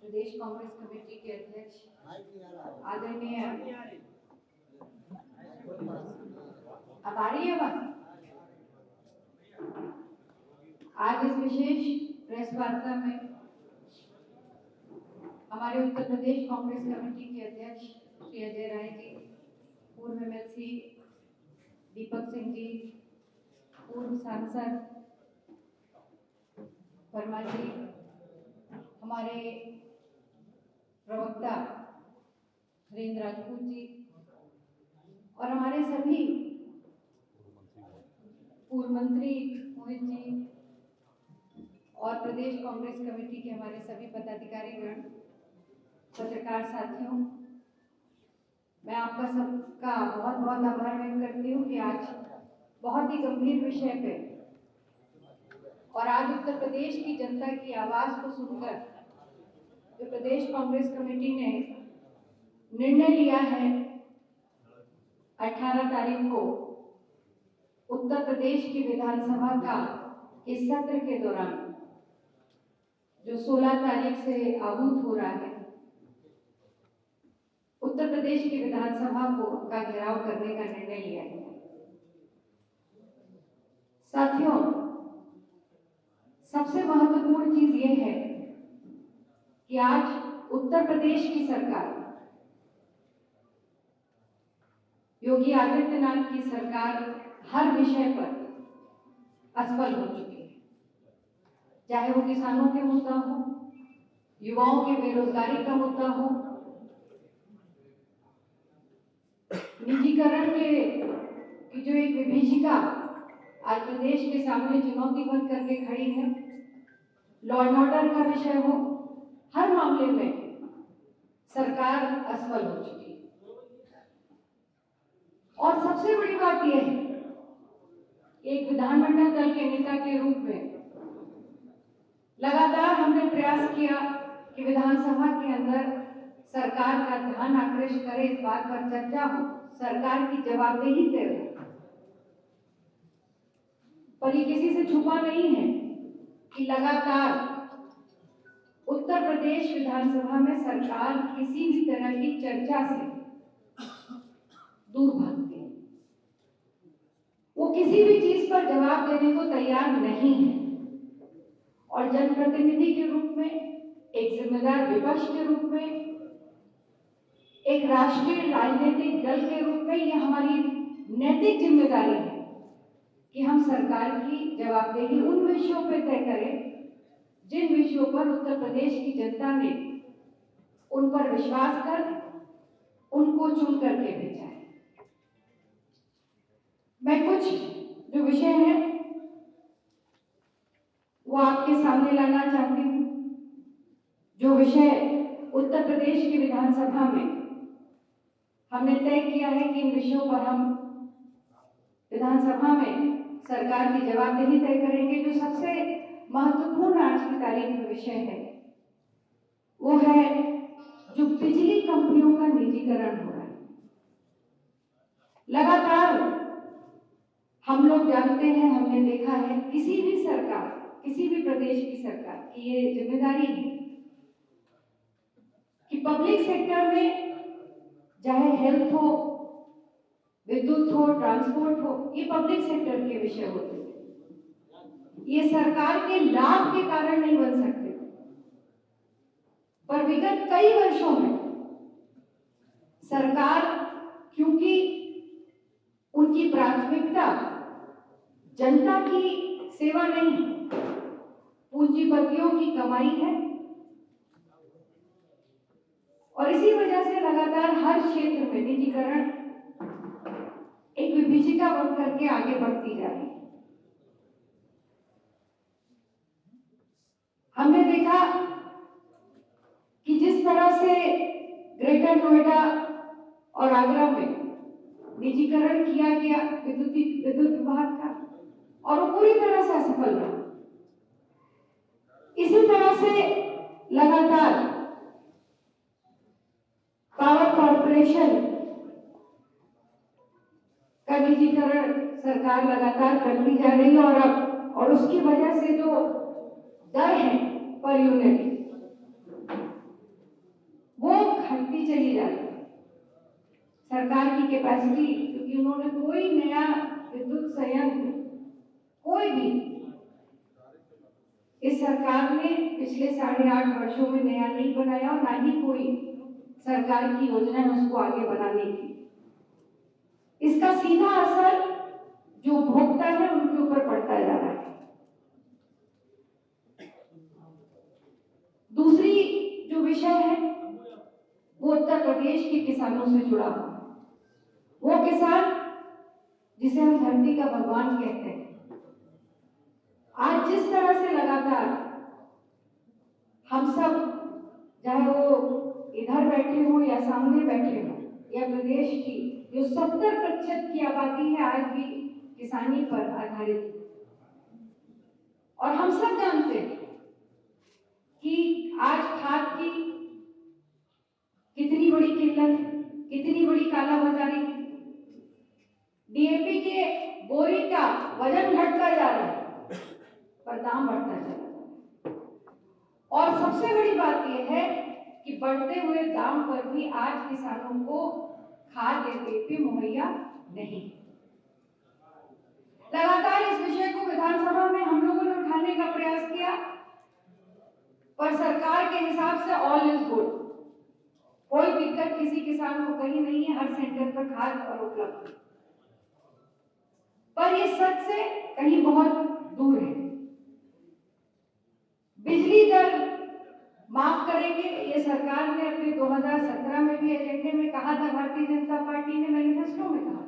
प्रदेश Congress committee के अध्यक्ष आदरणीय, अब आ रही है बात। आज इस विशेष प्रेस वार्ता में हमारे उत्तर प्रदेश कांग्रेस कमेटी के अध्यक्ष श्री अजय राय जी, पूर्व एमएलसी दीपक सिंह जी, पूर्व सांसद वर्मा जी, हमारे प्रवक्ता हरेंद्र राजपूत जी और हमारे सभी पूर्व मंत्री मोहित जी और प्रदेश कांग्रेस कमेटी के हमारे सभी पदाधिकारीगण, पत्रकार साथियों, मैं आपका सबका बहुत बहुत आभार व्यक्त करती हूँ कि आज बहुत ही गंभीर विषय पे और आज उत्तर प्रदेश की जनता की आवाज को सुनकर जो प्रदेश कांग्रेस कमेटी ने निर्णय लिया है 18 तारीख को उत्तर प्रदेश की विधानसभा का इस सत्र के दौरान जो 16 तारीख से आहूत हो रहा है, उत्तर प्रदेश की विधानसभा का घेराव करने का निर्णय लिया है। साथियों, सबसे महत्वपूर्ण चीज ये है कि आज उत्तर प्रदेश की सरकार, योगी आदित्यनाथ की सरकार हर विषय पर असफल हो चुकी है। चाहे वो किसानों के मुद्दा हो, युवाओं के बेरोजगारी का मुद्दा हो, निजीकरण की जो एक विभीषिका आज प्रदेश के सामने चुनौती बन करके खड़ी है, लॉ एंड ऑर्डर का विषय हो, हर मामले में सरकार असफल हो चुकी है। और सबसे बड़ी बात यह है, एक विधानमंडल दल के नेता के रूप में लगातार हमने प्रयास किया कि विधानसभा के अंदर सरकार का ध्यान आकृष्ट करे, इस बात पर चर्चा हो, सरकार की जवाबदेही तय हो। पर ये किसी से छुपा नहीं है कि लगातार उत्तर प्रदेश विधानसभा में सरकार किसी भी तरह की चर्चा से दूर भागती है। वो किसी भी चीज पर जवाब देने को तैयार नहीं है और जनप्रतिनिधि के रूप में, एक जिम्मेदार विपक्ष के रूप में, एक राष्ट्रीय राजनीतिक दल के रूप में यह हमारी नैतिक जिम्मेदारी है कि हम सरकार की जवाबदेही उन विषयों पर तय करें जिन विषयों पर उत्तर प्रदेश की जनता ने उन पर विश्वास कर उनको चुन करके भेजा है। मैं कुछ जो विषय है वो आपके सामने लाना चाहती हूँ। जो विषय उत्तर प्रदेश की विधानसभा में हमने तय किया है कि इन विषयों पर हम विधानसभा में सरकार की जवाबदेही तय करेंगे। जो सबसे महत्वपूर्ण आज की तारीख में विषय है वो है जो बिजली कंपनियों का निजीकरण हो रहा है। लगातार हम लोग जानते हैं, हमने देखा है, किसी भी सरकार, किसी भी प्रदेश की सरकार की ये जिम्मेदारी है कि पब्लिक सेक्टर में चाहे हेल्थ हो, विद्युत हो, ट्रांसपोर्ट हो, ये पब्लिक सेक्टर के विषय होते हैं। ये सरकार के लाभ के कारण नहीं बन सकते। पर विगत कई वर्षों में सरकार, क्योंकि उनकी प्राथमिकता जनता की सेवा नहीं है, पूंजीपतियों की कमाई है, और इसी वजह से लगातार हर क्षेत्र में निजीकरण एक विभीषिका बन करके आगे बढ़ती जा रही है। हमने देखा कि जिस तरह से ग्रेटर नोएडा और आगरा में निजीकरण किया गया विद्युत विभाग का, और वो पूरी तरह से असफल रहा। इसी तरह से लगातार पावर कॉर्पोरेशन का निजीकरण सरकार लगातार करती जा रही है और उसकी वजह से जो दर है पर यूनिट चली जाती है सरकार की कैपेसिटी, क्योंकि उन्होंने कोई नया विद्युत संयंत्र कोई भी इस सरकार ने पिछले 8.5 वर्षों में नया नहीं बनाया और ना ही कोई सरकार की योजना है उसको आगे बढ़ाने की। इसका सीधा असर जो उपभोक्ता है उनके ऊपर पड़ता जा रहा है। दूसरी जो विषय है वो उत्तर प्रदेश के किसानों से जुड़ा हुआ, वो किसान जिसे हम धरती का भगवान कहते हैं। आज जिस तरह से लगातार हम सब, चाहे वो इधर बैठे हो या सामने बैठे हो, या प्रदेश की जो 70% की आबादी है आज भी किसानी पर आधारित है। और हम सब जानते हैं कि आज खाद की कितनी बड़ी किल्लत है, कितनी बड़ी कालाबाजारी है। डीएपी के बोरी का वजन घटता जा रहा है पर दाम बढ़ता जा रहा है। और सबसे बड़ी बात यह है कि बढ़ते हुए दाम पर भी आज किसानों को खाद या डीएपी मुहैया नहीं। लगातार इस विषय को विधानसभा में हम लोगों ने उठाने का प्रयास किया, पर सरकार के हिसाब से ऑल इज गुड, कोई दिक्कत किसी किसान को कहीं नहीं है, हर सेंटर पर खाद और उपलब्ध। पर ये सच से कहीं बहुत दूर है। बिजली दर माफ करेंगे, ये सरकार ने अपने 2017 में भी एजेंडे में कहा था, भारतीय जनता पार्टी ने मैनिफेस्टो में कहा,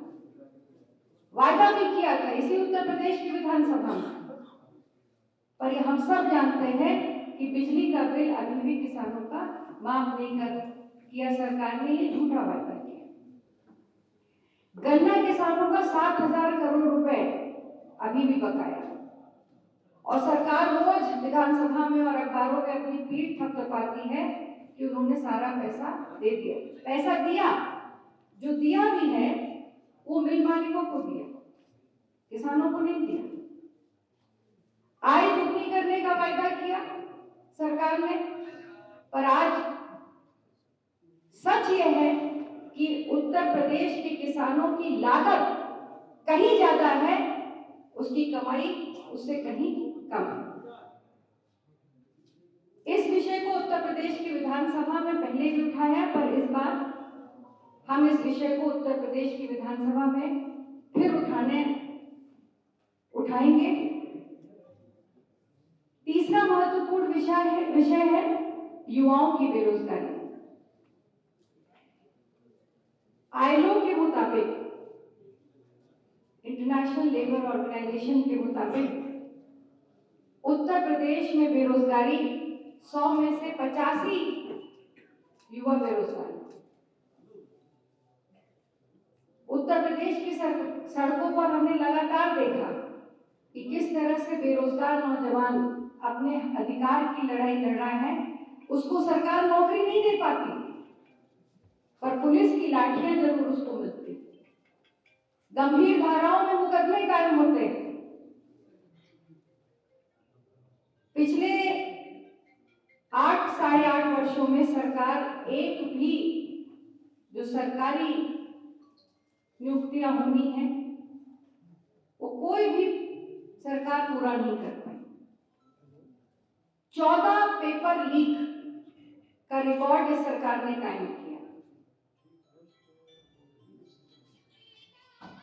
वायदा भी किया था इसी उत्तर प्रदेश की विधानसभा में। पर ये हम सब जानते हैं कि बिजली का बिल अभी भी किसानों का माफ नहीं किया सरकार ने, ये झूठा वायदा किया। गन्ना किसानों का 7,000 करोड़ रुपए अभी भी बकाया, और सरकार रोज विधानसभा में और अखबारों में अपनी पीठ थपथपाती है कि उन्होंने सारा पैसा दे दिया। पैसा दिया, जो दिया भी है वो मिल मालिकों को दिया, किसानों को नहीं दिया। आय दुगनी करने का वायदा किया सरकार ने, पर आज सच यह है कि उत्तर प्रदेश के किसानों की लागत कहीं ज्यादा है, उसकी कमाई उससे कहीं कम है। इस विषय को उत्तर प्रदेश की विधानसभा में पहले भी उठाया, पर इस बार हम इस विषय को उत्तर प्रदेश की विधानसभा में फिर उठाएंगे। तीसरा महत्वपूर्ण विषय है युवाओं की बेरोजगारी। आईएलओ के मुताबिक, इंटरनेशनल लेबर ऑर्गेनाइजेशन के मुताबिक उत्तर प्रदेश में बेरोजगारी 100 में से 85 युवा बेरोजगार। उत्तर प्रदेश की सड़कों पर हमने लगातार देखा कि किस तरह से बेरोजगार नौजवान अपने अधिकार की लड़ाई लड़ रहा है। उसको सरकार नौकरी नहीं दे पाती, पर पुलिस की लाठियां जरूर उसको मिलती, गंभीर धाराओं में मुकदमे कायम होते। पिछले 8-8.5 वर्षों में सरकार एक भी जो सरकारी नियुक्तियां होनी है वो कोई भी सरकार पूरा नहीं कर पाई। 14 पेपर लीक का रिकॉर्ड इस सरकार ने कायम किया।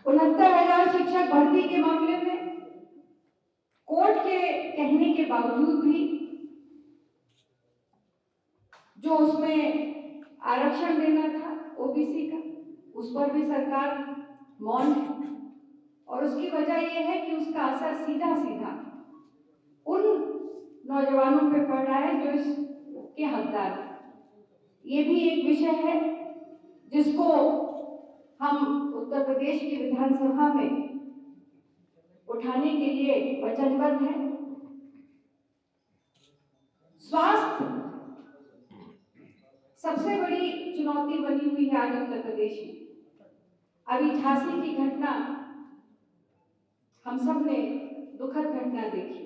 69,000 शिक्षक भर्ती के मामले में कोर्ट के कहने के बावजूद भी जो उसमें आरक्षण देना था ओबीसी का, उस पर भी सरकार मौन है। और उसकी वजह यह है कि उसका असर सीधा सीधा उन नौजवानों पे पड़ रहा है जो इसके हकदार हैं। ये भी एक विषय है जिसको हम उत्तर प्रदेश की विधानसभा में उठाने के लिए वचनबद्ध हैं। स्वास्थ्य सबसे बड़ी चुनौती बनी हुई है आज उत्तर प्रदेश में। अभी झांसी की घटना, हम सब ने दुखद घटना देखी,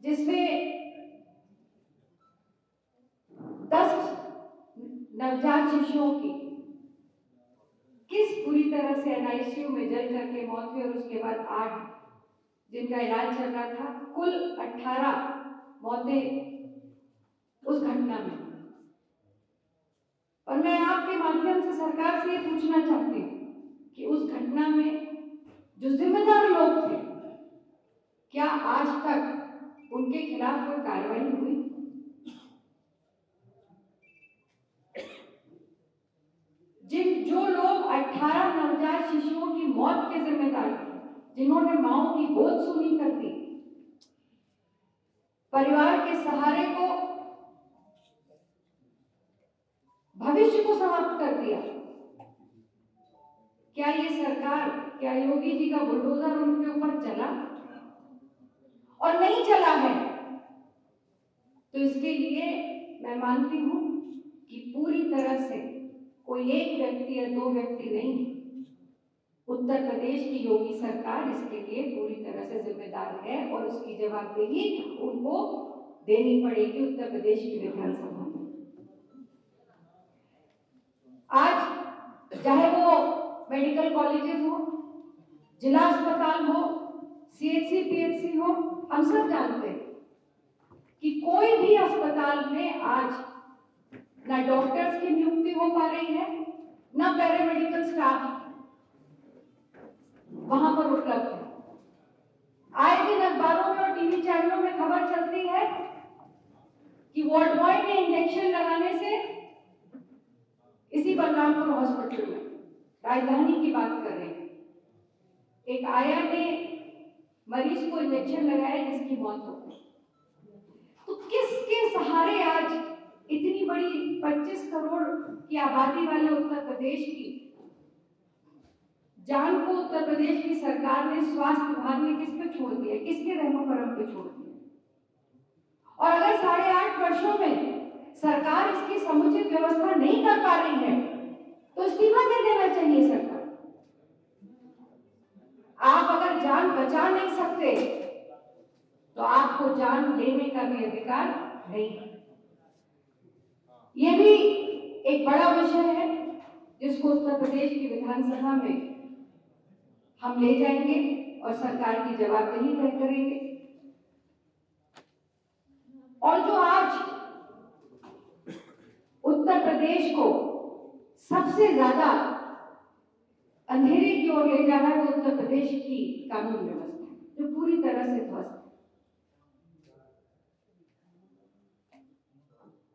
जिसमें 10 नवजात शिशुओं की किस बुरी तरह से एनआईसीयू में जल करके मौत हुई और उसके बाद 8 जिनका इलाज चल रहा था, कुल 18 मौतें उस घटना में। और मैं आपके माध्यम से सरकार से ये पूछना चाहती हूँ कि उस घटना में जो जिम्मेदार लोग थे, क्या आज तक उनके खिलाफ कोई कार्रवाई हुई? जो लोग 18 नवजात शिशुओं की मौत के जिम्मेदार थे, जिन्होंने माओ की गोद सूनी कर दी, परिवार के सहारे को, भविष्य को समाप्त कर दिया, क्या ये सरकार, क्या योगी जी का बुलडोजर उनके ऊपर चला? और नहीं चला है तो इसके लिए मैं मानती हूं कि पूरी तरह से कोई एक व्यक्ति या 2 व्यक्ति नहीं, उत्तर प्रदेश की योगी सरकार इसके लिए पूरी तरह से जिम्मेदार है और उसकी जवाबदेही उनको देनी पड़ेगी उत्तर प्रदेश की विधानसभा में। आज चाहे वो मेडिकल कॉलेजेस हो, जिला अस्पताल हो, सीएचसी पीएचसी हो, हम सब जानते हैं कि कोई भी अस्पताल में आज ना डॉक्टर्स की नियुक्ति हो पा रही है, ना पैरामेडिकल स्टाफ वहां पर उपलब्ध है। आए दिन अखबारों में और टीवी चैनलों में खबर चलती है कि वार्ड बॉय ने इंजेक्शन लगाने से, इसी बलरामपुर हॉस्पिटल में, राजधानी की बात कर रहे हैं, एक आया ने मरीज को इंजेक्शन लगाया जिसकी मौत हो गई। तो किसके सहारे आज इतनी बड़ी 25 करोड़ की आबादी वाले उत्तर प्रदेश की जान को उत्तर प्रदेश की सरकार ने, स्वास्थ्य विभाग ने किस पे छोड़ दिया, किसके रहमो करम पे छोड़ दिया? और अगर 8.5 वर्षों में सरकार इसकी समुचित व्यवस्था नहीं कर पा रही है तो इस्तीफा दे देना चाहिए सरकार। आप अगर जान बचा नहीं सकते तो आपको जान लेने का भी अधिकार नहीं है। यह भी एक बड़ा विषय है जिसको उत्तर प्रदेश की विधानसभा में हम ले जाएंगे और सरकार की जवाबदेही तय करेंगे। और जो आज उत्तर प्रदेश को सबसे ज्यादा अंधेरे की ओर ले जा रहा है वो उत्तर प्रदेश की कानून व्यवस्था, जो पूरी तरह से ध्वस्त है।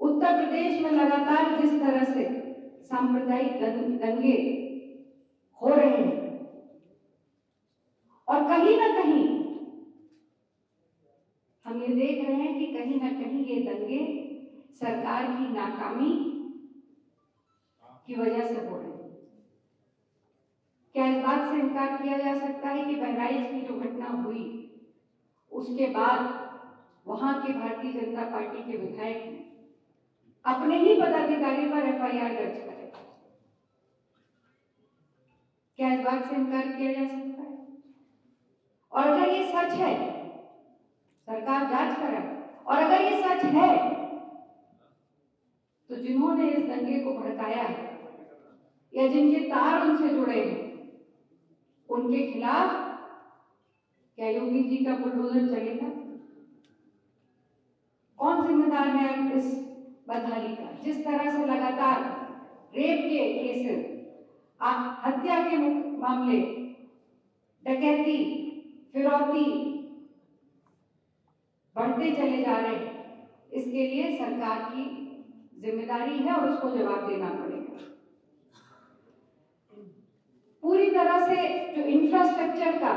उत्तर प्रदेश में लगातार जिस तरह से सांप्रदायिक दंगे हो रहे हैं और कहीं ना कहीं हम ये देख रहे हैं कि कहीं ना कहीं ये दंगे सरकार की नाकामी की वजह से हो रहे हैं। क्या इस बात से इनकार किया जा सकता है कि बहराइच की जो घटना हुई उसके बाद वहां के भारतीय जनता पार्टी के विधायक ने अपने ही पदाधिकारी पर एफआईआर दर्ज करे? क्या इस बात से इनकार किया जा सकता है? और अगर ये सच है, सरकार जांच करे, और अगर ये सच है तो जिन्होंने इस दंगे को भड़काया है या जिनके तार उनसे जुड़े हैं उनके खिलाफ क्या योगी जी का बुलडोजर चलेगा? कौन जिम्मेदार है इस बदहाली का? जिस तरह से लगातार रेप के केसेस, हत्या के मामले, डकैती, फिरौती बढ़ते चले जा रहे हैं, इसके लिए सरकार की जिम्मेदारी है और उसको जवाब देना पड़ेगा। पूरी तरह से जो इंफ्रास्ट्रक्चर का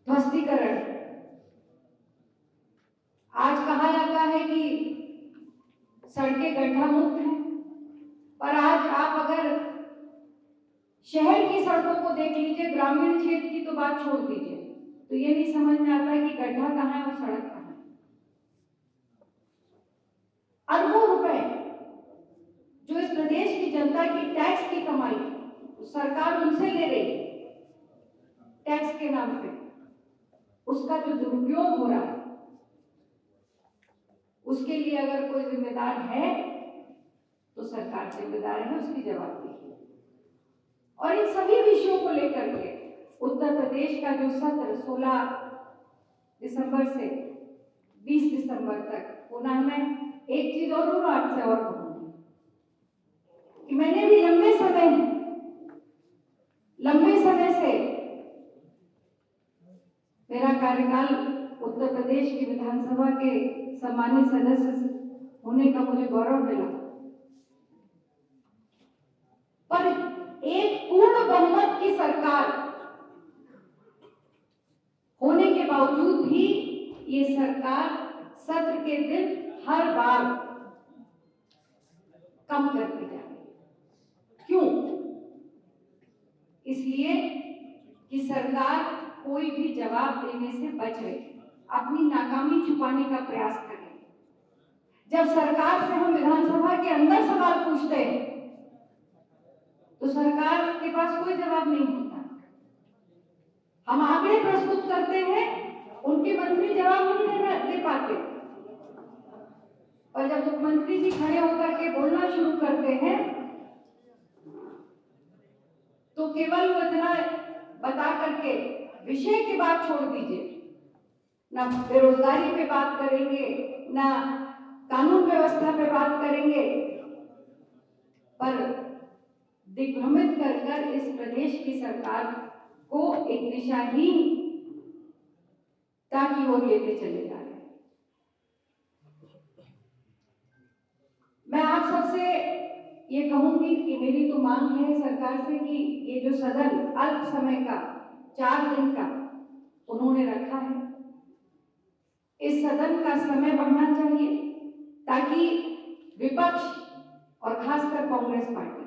ध्वस्तीकरण, आज कहा जाता है कि सड़कें गड्ढा मुक्त हैं, पर आज आप अगर शहर की सड़कों को देख लीजिए, ग्रामीण क्षेत्र की तो बात छोड़ दीजिए, तो ये नहीं समझ में आता कि गड्ढा कहाँ है और सड़क कहाँ है। अरबों रुपए जो इस प्रदेश की जनता की टैक्स की कमाई सरकार उनसे ले रही है टैक्स के नाम पे, उसका जो दुरुपयोग हो रहा है उसके लिए अगर कोई जिम्मेदार है तो सरकार जिम्मेदार है, उसकी जवाबदेही। और इन सभी विषयों को लेकर के उत्तर प्रदेश का जो सत्र 16 दिसंबर से 20 दिसंबर तक होना है, मैं एक चीज और आपसे और कहूंगी कि मैंने भी लंबे समय से मेरा कार्यकाल उत्तर प्रदेश की विधानसभा के सम्मानित सदस्य होने का मुझे गौरव मिला, पर एक पूर्ण बहुमत की सरकार होने के बावजूद भी ये सरकार सत्र के दिन हर बार कम करती जा रही है। क्यों? इसलिए कि सरकार कोई भी जवाब देने से बच रही, अपनी नाकामी छुपाने का प्रयास कर रही। जब सरकार से हम विधानसभा के अंदर सवाल पूछते हैं तो सरकार के पास कोई जवाब नहीं होता। हम आंकड़े प्रस्तुत करते हैं, उनके मंत्री जवाब नहीं दे पाते, और जब मुख्यमंत्री जी खड़े होकर के बोलना शुरू करते हैं तो केवल वो इतना बता करके विषय की बात छोड़ दीजिए, ना बेरोजगारी पे बात करेंगे, ना कानून व्यवस्था पे बात करेंगे, पर दिग्भ्रमित कर इस प्रदेश की सरकार को एक दिशाहीन ताकि वो लेते चले जा रहे हैं। मैं आप सबसे ये कहूंगी कि मेरी तो मांग है सरकार से कि ये जो सदन अल्प समय का 4 दिन का उन्होंने रखा है, इस सदन का समय बढ़ना चाहिए ताकि विपक्ष और खासकर कांग्रेस पार्टी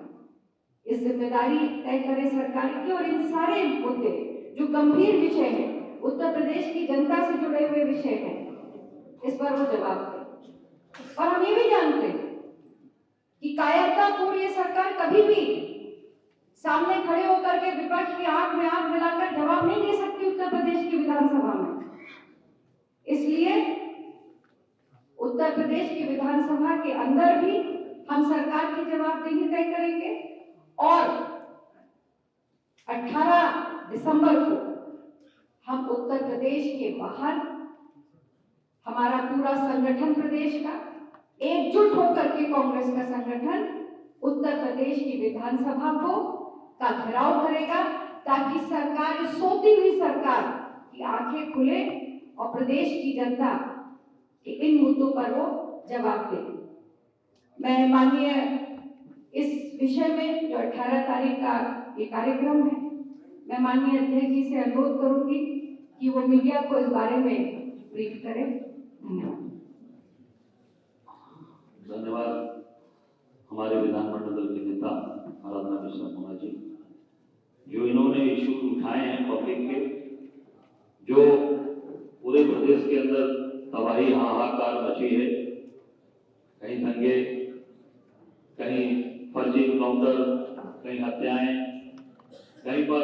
इस जिम्मेदारी तय करे सरकार की, और इन सारे मुद्दे जो गंभीर विषय हैं, उत्तर प्रदेश की जनता से जुड़े हुए विषय हैं, इस पर वो जवाब दे। और हम ये भी जानते हैं कि कायरतापूर्ण ये सरकार कभी भी सामने खड़े होकर के विपक्ष की आंख में आंख मिलाकर जवाब नहीं दे सकती उत्तर प्रदेश की विधानसभा में। इसलिए उत्तर प्रदेश की विधानसभा के अंदर भी हम सरकार की जवाबदेही तय करेंगे, और 18 दिसंबर को हम उत्तर प्रदेश के बाहर हमारा पूरा संगठन प्रदेश का एकजुट होकर के कांग्रेस का संगठन उत्तर प्रदेश की विधानसभा को का घेराव करेगा, ताकि सरकार, सोती हुई सरकार की आंखें खुले और प्रदेश की जनता के इन मुद्दों पर वो जवाब दे। मैं माननीय इस विषय में जो 18 तारीख का ये कार्यक्रम है, मैं माननीय अध्यक्ष जी से अनुरोध करूंगी कि वो मीडिया को इस बारे में ब्रीफ करें। धन्यवाद हमारे विधानमंडल दल के नेता आराधना मिश्रा जी, जो इन्होंने इश्यू उठाए हैं पब्लिक के, जो पूरे प्रदेश के अंदर तबाही हाहाकार मची है। कहीं दंगे, कहीं फर्जी काउंटर, कहीं हत्याएं, कहीं पर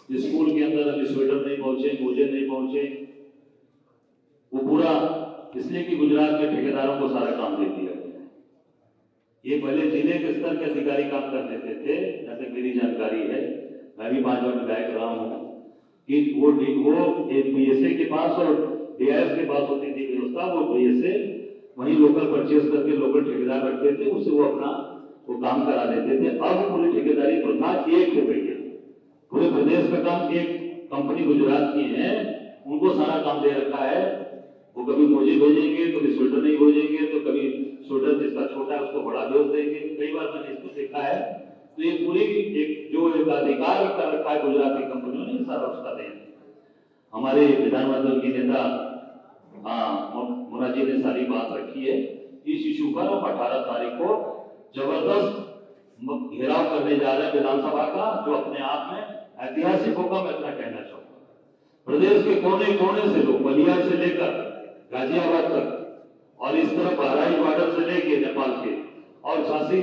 स्कूल के अंदर अभी स्वेटर नहीं पहुंचे, मोजे नहीं पहुंचे। वो पूरा इसलिए कि गुजरात के ठेकेदारों को सारा काम दे दिया गया है। ये पहले जिले के स्तर के अधिकारी काम कर देते थे, जैसे मेरी जानकारी है, मैं भी 5 बार विधायक रहा हूँ, कि वो बीएसए के पास और डीआईएस के पास होती थी व्यवस्था। वो बीएसए वहीं लोकल परचेज करके लोकल ठेकेदार रखते थे, उससे वो अपना वो काम करा देते थे। अब पूरी ठेकेदारी प्रथा एक हो गई है, पूरे प्रदेश का काम एक कंपनी गुजरात की है, उनको सारा काम दे रखा है। वो कभी मोजे भेजेंगे, कभी स्वेटर नहीं भेजेंगे, तो कभी स्वेटर जिसका छोटा है उसको बड़ा भेज देंगे। कई बार मैंने इसको देखा है। तो ये पूरी एक जो एक अधिकार कर रखा है गुजरात की कंपनियों ने, सारा उसका दें। हमारे विधानमंडल की नेता मुना जी ने सारी बात रखी है। इस इशू पर हम 18 तारीख को जबरदस्त घेराव करने जा रहे हैं विधानसभा का, जो अपने आप में ऐतिहासिक होगा। मैं इतना कहना चाहूंगा, प्रदेश के कोने कोने से लोग, बलिया से लेकर गाजियाबाद तक, और इस तरफ बहराइच बॉर्डर से लेके नेपाल के, और झांसी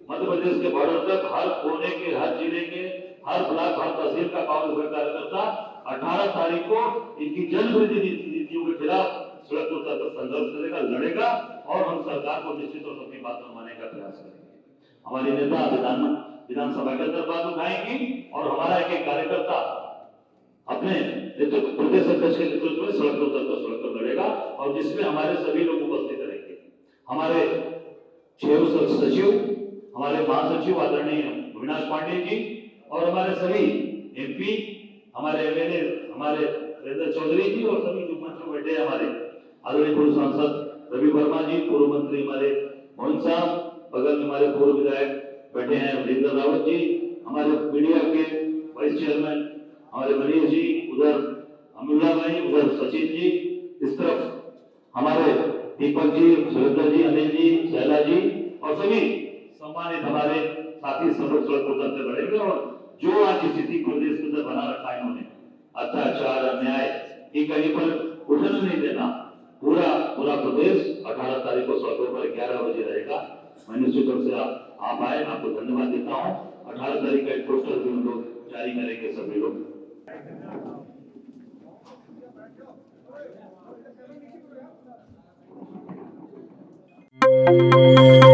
मध्य प्रदेश के बॉर्डर तक, हर कोने के, हर जिले के, हर ब्लॉक, हर तहसील का कांग्रेस का कार्यकर्ता 18 तारीख को इनकी जनविरोधी नीतियों के खिलाफ सड़क पर उतरकर संघर्ष करेगा, लड़ेगा और हम सरकार को निश्चित रूप से अपनी बात मनवाने का प्रयास करेंगे। हमारी नेता विधानसभा के अंदर बात उठाएंगी और हमारा एक कार्यकर्ता अपने नेतृत्व प्रदेश अध्यक्ष के नेतृत्व में सड़क पर उतरकर सड़क पर लड़ेगा और जिसमें हमारे सभी लोग उपस्थित रहेंगे। हमारे 6 सचिव, हमारे महासचिव आदरणीय अविनाश पांडे जी और हमारे सभी एमपी, हमारे एमएलए, हमारे वीरेंद्र चौधरी जी और सभी जो मंच में बैठे हैं हमारे आदरणीय पूर्व सांसद रवि वर्मा जी, पूर्व मंत्री हमारे मोहन साहब, बगल में हमारे पूर्व विधायक बैठे हैं वीरेंद्र रावत जी, हमारे मीडिया के वाइस चेयरमैन हमारे मनीष जी, उधर अमुल्ला भाई, उधर सचिन जी, इस तरफ हमारे दीपक जी, सुरेंद्र जी, अनिल जी, शैला जी और सभी सम्मानित हमारे साथी सब लोग सड़क पर उतरते बढ़ेंगे और जो आज स्थिति प्रदेश के अंदर बना रखा है इन्होंने अत्याचार, अन्याय, ये कहीं पर उठने नहीं देना। पूरा प्रदेश 18 तारीख को सड़कों पर 11 बजे रहेगा। मैं निश्चित रूप से आप आए, आपको धन्यवाद देता हूँ। 18 तारीख का एक पोस्टर भी हम लोग जारी करेंगे सभी लोग। Thank you.